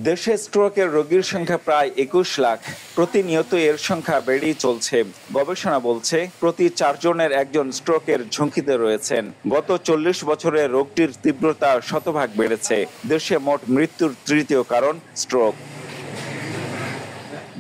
দেশে স্ট্রোকের রোগীর সংখ্যা প্রায় ২১ লাখ। প্রতিনিয়ত এর সংখ্যা বেড়েই চলছে। গবেষণা বলছে প্রতি ৪ জনের একজন স্ট্রোকের ঝুঁকিতে রয়েছেন। গত ৪০ বছরে রোগটির তীব্রতা শতভাগ বেড়েছে। দেশে মোট মৃত্যুর তৃতীয় কারণ স্ট্রোক।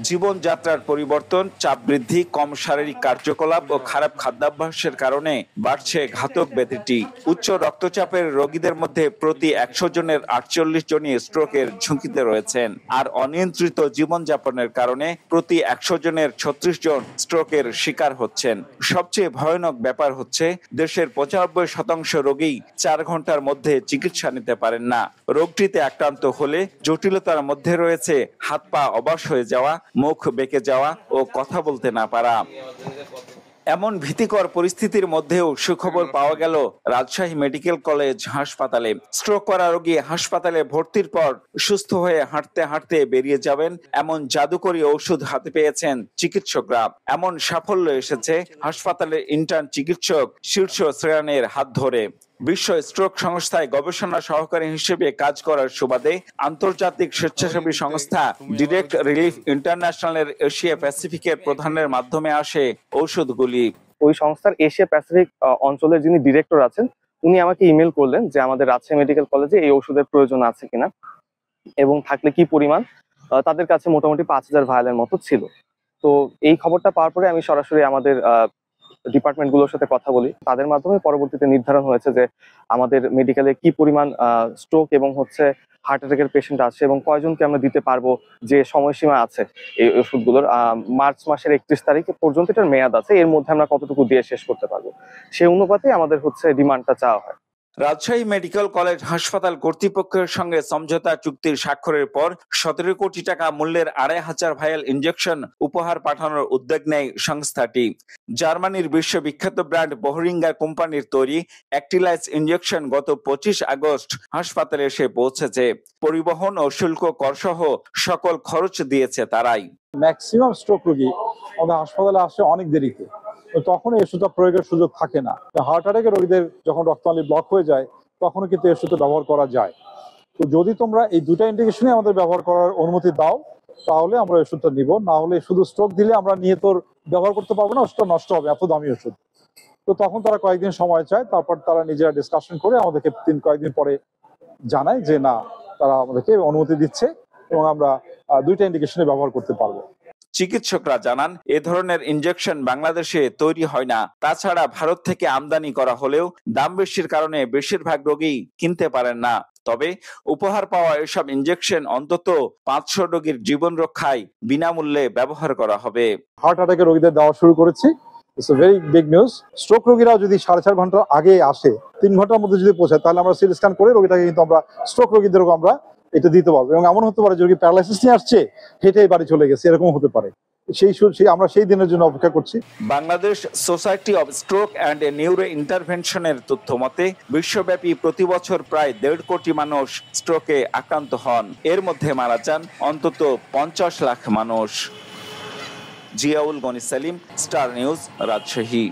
জীবনযাত্রার পরিবর্তন, চাপ বৃদ্ধি, কম শারীরিক কার্যকলাপ ও খারাপ খাদ্যাভ্যাসের কারণে বাড়ছে ঘাতক ব্যাধিটি। উচ্চ রক্তচাপের রোগীদের মধ্যে প্রতি ১০০ জনের ৪৮ জনই স্ট্রোকের ঝুঁকিতে রয়েছেন। আর অনিয়ন্ত্রিত জীবনযাপনের কারণে প্রতি ১০০ জনের ৩৬ জন স্ট্রোকের শিকার হচ্ছেন। সবচেয়ে ভয়ানক ব্যাপার হচ্ছে দেশের ৯৫% রোগী ৪ ঘন্টার মধ্যে চিকিৎসা নিতে পারেন না। রোগটিতে আক্রান্ত হলে জটিলতার মধ্যে রয়েছে হাত পা অবশ হয়ে যাওয়া, মুখ বেঁকে যাওয়া ও কথা বলতে না পারা। এমন ভীতিকর পরিস্থিতির মধ্যেও সুখবর পাওয়া গেল রাজশাহী মেডিকেল কলেজ হাসপাতালে। স্ট্রোক করা রোগী হাসপাতালে ভর্তির পর সুস্থ হয়ে হাঁটতে হাঁটতে বেরিয়ে যাবেন এমন জাদুকরী ঔষধ হাতে পেয়েছেন চিকিৎসকরা। এমন সাফল্য এসেছে হাসপাতালের ইন্টার্ন চিকিৎসক শীর্ষ শ্রেণীর হাত ধরে। বিশ্ব স্ট্রোক সংস্থায় গবেষণা সহকারী হিসেবে কাজ করার সুবাদে আন্তর্জাতিক স্বেচ্ছাসেবী সংস্থা ডিরেক্ট রিলিফ ইন্টারন্যাশনালের এশিয়া প্যাসিফিকের প্রধানের মাধ্যমে আসে ঔষধগুলি। ওই সংস্থার এশিয়া প্যাসিফিক অঞ্চলের যিনি ডিরেক্টর আছেন, উনি আমাকে ইমেল করলেন যে আমাদের রাজশাহী মেডিকেল কলেজে এই ওষুধের প্রয়োজন আছে কিনা এবং থাকলে কি পরিমাণ। তাদের কাছে মোটামুটি ৫,০০০ ভায়ালের মতো ছিল। তো এই খবরটা পাওয়ার পরে আমি সরাসরি আমাদের ডিপার্টমেন্টগুলোর সাথে কথা বলি। তাদের মাধ্যমে পরবর্তীতে নির্ধারণ হয়েছে যে আমাদের মেডিকেলে কি পরিমাণ স্ট্রোক এবং হার্ট অ্যাটাকের পেশেন্ট আছে এবং কয়জনকে আমরা দিতে পারবো, যে সময়সীমা আছে এই ওষুধগুলোর। মার্চ মাসের ৩১ তারিখ পর্যন্ত এটার মেয়াদ আছে, এর মধ্যে আমরা কতটুকু দিয়ে শেষ করতে পারবো সেই অনুপাতে আমাদের ডিমান্ডটা চাওয়া হয়। রাজশাহী মেডিকেল কলেজ হাসপাতাল কর্তৃপক্ষের সঙ্গে সমঝোতা চুক্তির স্বাক্ষরের পর ১৭ কোটি টাকা মূল্যের ২৫০০ ভায়াল ইনজেকশন উপহার পাঠানোর উদ্যোগ নেয় সংস্থাটি। জার্মানির বিশ্ববিখ্যাত ব্র্যান্ড বোহরিঙ্গার কোম্পানির তৈরি অ্যাক্টিলাইজ ইনজেকশন গত ২৫ আগস্ট হাসপাতালে এসে পৌঁছেছে। পরিবহন ও শুল্ক করসহ সকল খরচ দিয়েছে তারাই। ম্যাক্সিমাম স্ট্রোক রোগী আমাদের হাসপাতালে আসে অনেক দেরিতে, তখন এই ওষুধটা প্রয়োগের সুযোগ থাকে না। হার্ট অ্যাটাকের রোগীদের যখন রক্তনালী ব্লক হয়ে যায় তখনও কিন্তু এই ওষুধটা ব্যবহার করা যায়। তো যদি তোমরা এই দুটা ইন্ডিকেশনে আমাদের ব্যবহার করার অনুমতি দাও তাহলে আমরা ওষুধটা নিব, না হলে শুধু স্ট্রোক দিলে আমরা নিয়ে তোর ব্যবহার করতে পারবো না, ওষুধটা নষ্ট হবে, এত দামি ওষুধ। তো তখন তারা কয়েকদিন সময় চায়, তারপর তারা নিজেরা ডিসকাশন করে আমাদেরকে কয়েকদিন পরে জানায় যে না, তারা আমাদেরকে অনুমতি দিচ্ছে এবং আমরা দুইটা ইন্ডিকেশনে ব্যবহার করতে পারবো। চিকিৎসকরা জানান, এ ধরনের ইনজেকশন বাংলাদেশে তৈরি হয় না। তাছাড়া ভারত থেকে আমদানি করা হলেও দাম বেশির কারণে বেশিরভাগ রোগী কিনতে পারেন না। তবে উপহার পাওয়া এসব ইনজেকশন অন্তত ৫০০ রোগীর জীবন রক্ষায় বিনামূল্যে ব্যবহার করা হবে। হার্ট অ্যাটাকের রোগীদের দেওয়া শুরু করেছি। It's a very big news. Stroke রোগীরা যদি ৪.৫ ঘন্টা আগে আসে, ৩ ঘন্টার মধ্যে যদি পৌঁছায়, তাহলে আমরা সিটি স্ক্যান করে রোগীটাকে কিন্তু আমরা স্ট্রোক রোগীদেরও আমরা এটা দিতে পারবো। এবং এমন হতে পারে যে রোগী প্যারালাইসিস নিয়ে আসছে, হেঁটেই বাড়ি চলে গেছে, এরকম হতে পারে। আমরা সেই দিনের জন্য অপেক্ষা করছি। Bangladesh society of stroke and neuro ইন্টারভেনশনের তথ্য মতে বিশ্বব্যাপী প্রতি বছর প্রায় ১.৫ কোটি মানুষ স্ট্রোকে আক্রান্ত হন। এর মধ্যে মারা যান অন্তত ৫০ লাখ মানুষ। Ziaul Gani Selim, Star News, Rajshahi.